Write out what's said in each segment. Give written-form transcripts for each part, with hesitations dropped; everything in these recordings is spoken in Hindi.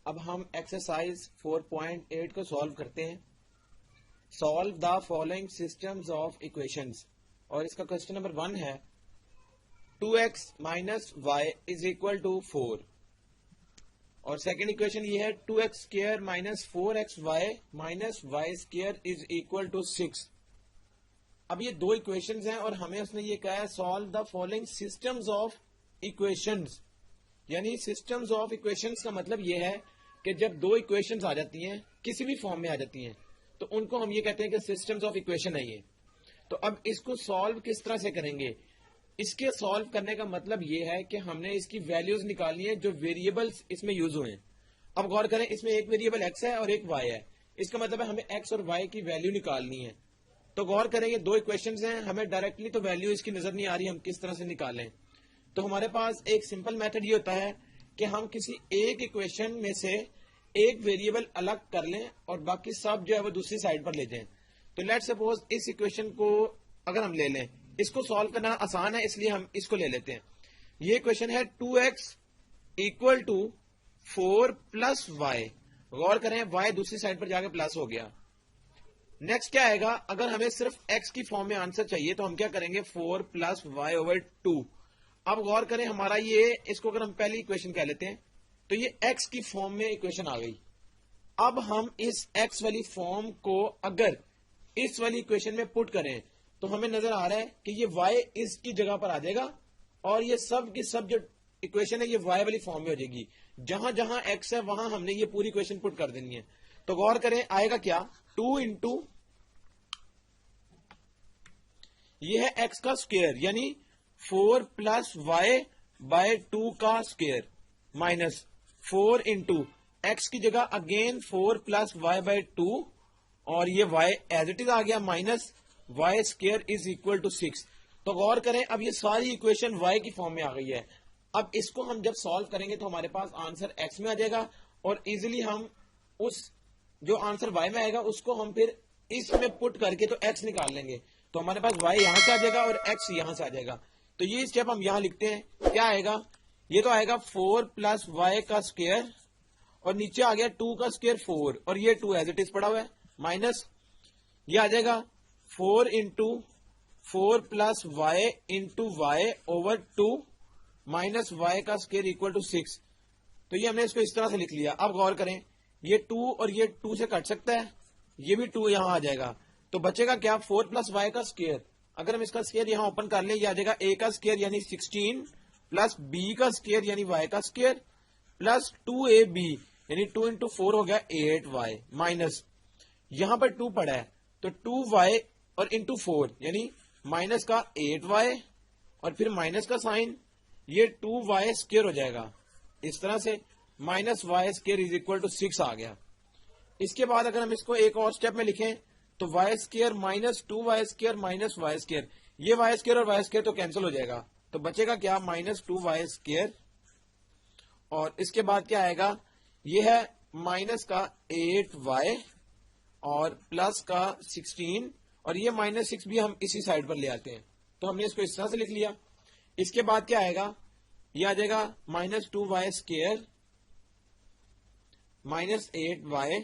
अब हम एक्सरसाइज 4.8 को सॉल्व करते हैं। Solve the following systems of equations, और इसका क्वेश्चन नंबर 1 है 2x minus y is equal to 4, और सेकेंड इक्वेशन ये है 2x square minus 4x y minus y square is equal to 6। अब ये दो इक्वेशंस हैं और हमें उसने ये कहा है solve the following systems of equations, यानी सिस्टम्स ऑफ इक्वेशंस का मतलब ये है कि जब दो इक्वेशंस आ जाती हैं किसी भी फॉर्म में आ जाती हैं तो उनको हम ये कहते हैं कि सिस्टम्स ऑफ इक्वेशन है ये। तो अब इसको सॉल्व किस तरह से करेंगे, इसके सॉल्व करने का मतलब ये है कि हमने इसकी वैल्यूज निकालनी है जो वेरिएबल्स इसमें यूज हुए हैं। अब गौर करें, इसमें एक वेरिएबल x है और एक y है, इसका मतलब है हमें x और y की वैल्यू निकालनी है। तो गौर करें ये दो इक्वेशंस हैं, हमें डायरेक्टली तो वैल्यू इसकी नजर नहीं आ रही, हम किस तरह से निकालें। तो हमारे पास एक सिंपल मेथड ये होता है कि हम किसी एक इक्वेशन में से एक वेरिएबल अलग कर लें और बाकी सब जो है वो दूसरी साइड पर ले जाएं। तो लेट सपोज इस इक्वेशन को अगर हम ले लें, इसको सॉल्व करना आसान है इसलिए हम इसको ले लेते हैं। ये इक्वेशन है 2x equal to 4 plus y. गौर करें y दूसरी साइड पर जाके प्लस हो गया। नेक्स्ट क्या आएगा, अगर हमें सिर्फ x की फॉर्म में आंसर चाहिए तो हम क्या करेंगे 4 प्लस वाई ओवर 2। अब गौर करें हमारा ये, इसको अगर हम पहली इक्वेशन कह लेते हैं तो ये x की फॉर्म में इक्वेशन आ गई। अब हम इस x वाली फॉर्म को अगर इस वाली इक्वेशन में पुट करें तो हमें नजर आ रहा है कि ये y इसकी जगह पर आ जाएगा और ये सब की सब जो इक्वेशन है ये y वाली फॉर्म में हो जाएगी। जहां जहां x है वहां हमने ये पूरी इक्वेशन पुट कर देनी है। तो गौर करें आएगा क्या, 2 इंटू ये है x का स्क्वायर यानी 4 प्लस वाई बाय 2 का स्क्वायर माइनस 4 इंटू एक्स की जगह अगेन 4 प्लस वाई बाय 2 और ये y एज इट इज आ गया minus y square is equal to 6। तो गौर करें अब ये सारी इक्वेशन y की फॉर्म में आ गई है। अब इसको हम जब सॉल्व करेंगे तो हमारे पास आंसर x में आ जाएगा और इजिली हम उस जो आंसर y में आएगा उसको हम फिर इसमें पुट करके तो x निकाल लेंगे। तो हमारे पास y यहां से आ जाएगा और x यहां से आ जाएगा। तो ये स्टेप हम यहां लिखते हैं, क्या आएगा, ये तो आएगा 4 प्लस वाई का स्क्वायर और नीचे आ गया 2 का स्क्वायर 4 और ये 2 एज इट इज पड़ा हुआ है माइनस ये आ जाएगा 4 into 4 plus y into y over 2 minus y का स्क्वायर इक्वल टू 6। तो ये हमने इसको इस तरह से लिख लिया। अब गौर करें ये 2 और ये 2 से कट सकता है, ये भी 2 यहां आ जाएगा तो बचेगा क्या 4 प्लस वाई का स्क्वायर। अगर हम इसका स्क्वायर यहां ओपन कर ले, ये आ जाएगा a का स्क्वायर यानी 16 प्लस b का स्क्वायर यानी y का स्क्वायर प्लस 2ab यानी 2 इंटू 4 हो गया 8y माइनस यहां पर 2 पड़ा है तो 2y और इंटू 4 यानी माइनस का 8y और फिर माइनस का साइन, ये 2y स्क्वायर हो जाएगा इस तरह से minus y square is equal to 6 आ गया। इसके बाद अगर हम इसको एक और स्टेप में लिखें तो y square minus 2y square minus y square, ये वाई स्क्वायर और वाई स्क्वायर तो कैंसिल हो जाएगा तो बचेगा क्या माइनस 2y स्क्वायर और इसके बाद क्या आएगा, ये है माइनस का 8y और प्लस का 16 और ये माइनस 6 भी हम इसी साइड पर ले आते हैं तो हमने इसको इस तरह से लिख लिया। इसके बाद क्या आएगा, ये आ जाएगा minus 2y square minus 8y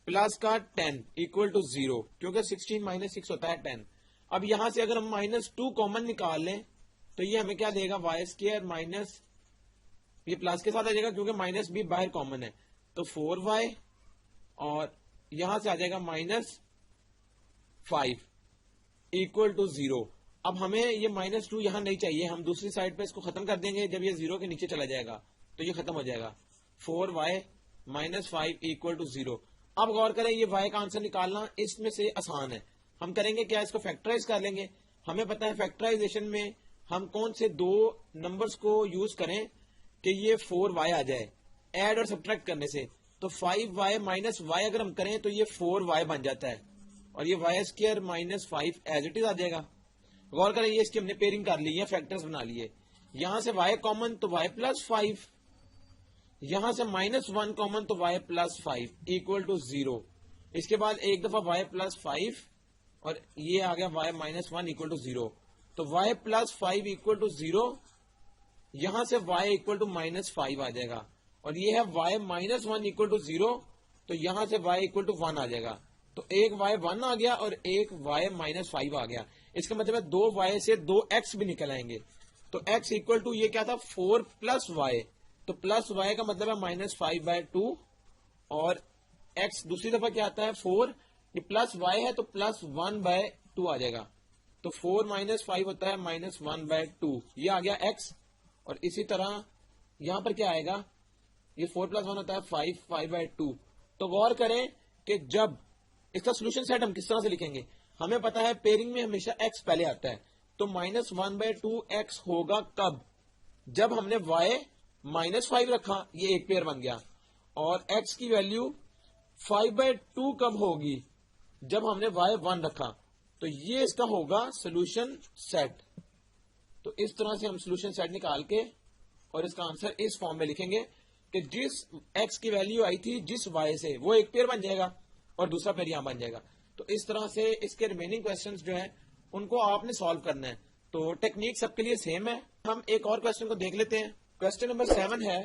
plus का 10 इक्वल टू 0, क्योंकि 16 माइनस 6 होता है 10। अब यहां से अगर हम माइनस 2 कॉमन निकाल लें तो ये हमें क्या देगा वाई स्क्वायर माइनस ये प्लस के साथ आ जाएगा क्योंकि माइनस भी बाहर कॉमन है तो 4y और यहां से आ जाएगा माइनस 5 इक्वल टू 0। अब हमें ये माइनस 2 यहां नहीं चाहिए, हम दूसरी साइड पे इसको खत्म कर देंगे, जब ये 0 के नीचे चला जाएगा तो ये खत्म हो जाएगा 4y माइनस 5 इक्वल टू 0। अब गौर करें ये y का आंसर निकालना इसमें से आसान है, हम करेंगे क्या, इसको फैक्टराइज कर लेंगे। हमें पता है फैक्टराइजेशन में हम कौन से दो नंबर्स को यूज करें कि ये 4y आ जाए ऐड और सब्ट्रैक्ट करने से। तो 5y माइनस y अगर हम करें तो ये 4y बन जाता है और ये y square minus 5 as it is आ जाएगा। गौर करें ये इसकी हमने पेयरिंग कर ली है, फैक्टर्स बना लिए। यहां से y कॉमन तो y प्लस 5, यहां से माइनस 1 कॉमन तो y प्लस 5 इक्वल टू 0। इसके बाद एक दफा y प्लस 5 और ये आ गया y माइनस 1 इक्वल टू 0। तो y प्लस 5 इक्वल टू 0, यहां से y इक्वल टू माइनस 5 आ जाएगा और ये है y माइनस 1 इक्वल टू 0, तो यहां से y इक्वल टू 1 आ जाएगा। तो एक y 1 आ गया और एक y माइनस 5 आ गया। इसका मतलब है 2y से 2x भी निकल आएंगे। तो x इक्वल टू ये क्या था 4 प्लस y, तो प्लस y का मतलब है माइनस 5/2 और x दूसरी दफा क्या आता है 4, ये प्लस y है तो प्लस 1/2 आ जाएगा। तो 4 माइनस 5 होता है माइनस 1/2, ये आ गया x। और इसी तरह यहां पर क्या आएगा, ये 4 प्लस 1 होता है 5/2। तो गौर करें कि जब इसका सोल्यूशन सेट हम किस तरह से लिखेंगे, हमें पता है पेयरिंग में हमेशा x पहले आता है, तो माइनस 1/2 x होगा कब, जब हमने y माइनस 5 रखा, ये एक पेयर बन गया। और x की वैल्यू 5/2 कब होगी, जब हमने y 1 रखा, तो ये इसका होगा सोल्यूशन सेट। तो इस तरह से हम सोल्यूशन सेट निकाल के और इसका आंसर इस फॉर्म में लिखेंगे कि जिस x की वैल्यू आई थी जिस y से, वो एक पेयर बन जाएगा और दूसरा पेयर यहां बन जाएगा। तो इस तरह से इसके रिमेनिंग क्वेश्चंस जो है उनको आपने सॉल्व करना है। तो टेक्निक सबके लिए सेम है। हम एक और क्वेश्चन को देख लेते हैं। क्वेश्चन नंबर 7 है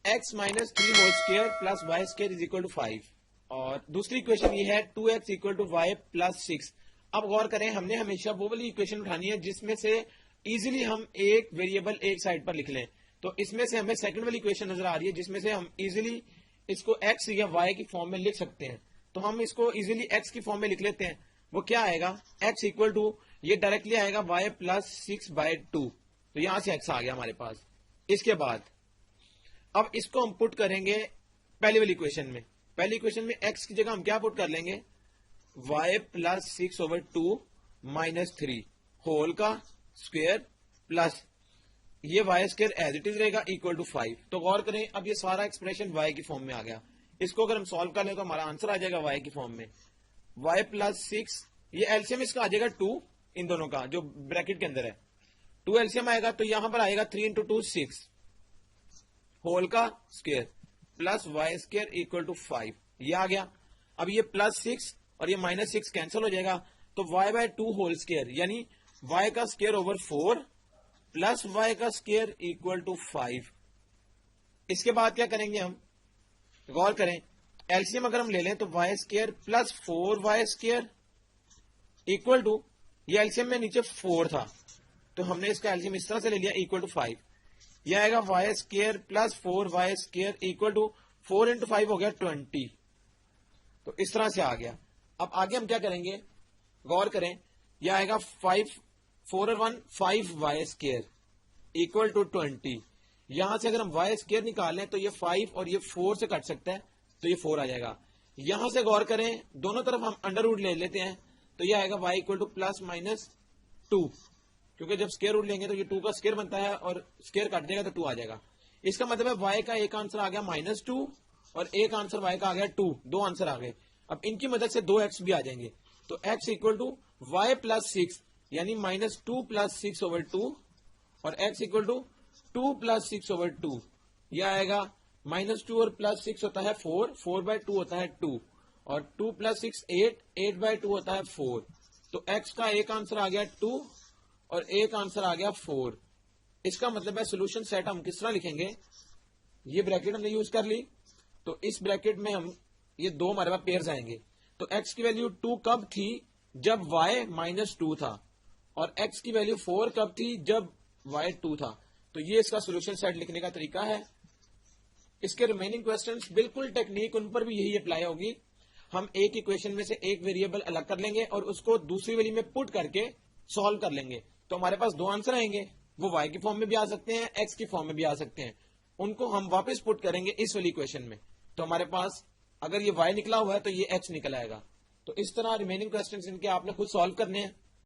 x minus 3 whole square plus y square is equal to 5, और दूसरी इक्वेशन ये है 2x equal to Y plus 6। अब गौर करें, हमने हमेशा वो वाली इक्वेशन उठानी है जिसमें से इजीली हम एक वेरिएबल एक साइड पर लिख लें। तो इसमें से हमें सेकंड वाली इक्वेशन नजर आ रही है जिसमें से हम इजीली इसको x या y की फॉर्म में लिख सकते हैं। तो हम इसको इजीली x की फॉर्म में लिख लेते हैं। वो क्या आएगा, x इक्वल टू ये डायरेक्टली आएगा y प्लस 6/2। तो यहां से x आ गया हमारे पास। इसके बाद अब इसको हम पुट करेंगे पहली वाली इक्वेशन में। पहली इक्वेशन में x की जगह हम क्या पुट कर लेंगे, y प्लस 6/2 माइनस 3 होल का स्क्वायर प्लस ये y square as it is रहेगा इक्वल टू 5। तो गौर करें, अब ये सारा एक्सप्रेशन y की फॉर्म में आ गया। इसको अगर हम सॉल्व कर लें तो हमारा आंसर आ जाएगा y की फॉर्म में, y प्लस 6, ये एलसीएम इसका आ जाएगा 2 इन दोनों का जो ब्रैकेट के अंदर है, 2 एलसीएम आएगा तो यहां पर आएगा 3 इंटू 2 6 होल का square plus y square equal to 5, ये आ गया। अब ये प्लस 6 और ये माइनस 6 कैंसिल हो जाएगा, तो y/2 होल स्क्वायर यानी y का स्क्वायर ओवर 4 प्लस y का स्क्वायर इक्वल टू 5। इसके बाद क्या करेंगे हम, गौर करें, एलसीएम अगर हम ले लें तो y square plus 4y square equal to, ये एलसीएम में नीचे 4 था तो हमने इसका एलसीएम इस तरह से ले लिया इक्वल टू 5। यह आएगा y square plus 4y square equal to 4 into 5 हो गया 20। तो इस तरह से आ गया। अब आगे हम क्या करेंगे, गौर करें, यह आएगा 5 4 और 1 5y स्क्वायर इक्वल टू 20। यहां से अगर हम y स्क्वायर निकालें तो ये 5 और ये 4 से कट सकता है तो ये 4 आ जाएगा। यहां से गौर करें, दोनों तरफ हम अंडर रूट ले लेते हैं तो ये आएगा y equal two plus minus 2, क्योंकि जब स्क्वायर रूट लेंगे तो ये 2 का स्क्वायर बनता है और स्क्वायर कट जाएगा तो 2 आ जाएगा। इसका मतलब है y का एक आंसर आ गया -2 और एक आंसर y का आ गया 2, दो आंसर आ गए। अब इनकी मदद से 2x भी आ जाएंगे, तो x equal to y plus 6 यानी -2 प्लस 6/2 और x इक्वल टू 2 प्लस 6/2, यह आएगा -2 और प्लस 6 होता है 4, 4/2 होता है 2 और 2 प्लस 6 8, 8/2 होता है 4। तो x का एक आंसर आ गया 2 और एक आंसर आ गया 4। इसका मतलब है सोल्यूशन सेट हम किस तरह लिखेंगे, ये ब्रैकेट हमने यूज कर ली, तो इस ब्रैकेट में हम ये दो हमारे पास पेयर्स आएंगे। तो x की वैल्यू 2 कब थी, जब y -2 था, और x की वैल्यू 4 कब थी, जब y 2 था। तो ये इसका सोल्यूशन सेट लिखने का तरीका है। इसके रिमेनिंग क्वेश्चंस बिल्कुल टेक्निक उन पर भी यही अप्लाई होगी। हम एक इक्वेशन में से एक वेरिएबल अलग कर लेंगे और उसको दूसरी वाली में पुट करके सॉल्व कर लेंगे, तो हमारे पास दो आंसर आएंगे। वो y की फॉर्म में भी आ सकते हैं, x की फॉर्म में भी आ सकते हैं। उनको हम वापस पुट करेंगे इस वाली इक्वेशन में, तो हमारे पास अगर ये y निकला हुआ है तो ये x निकल आएगा। तो इस तरह रिमेनिंग क्वेश्चंस इनके आपने खुद सॉल्व करने हैं।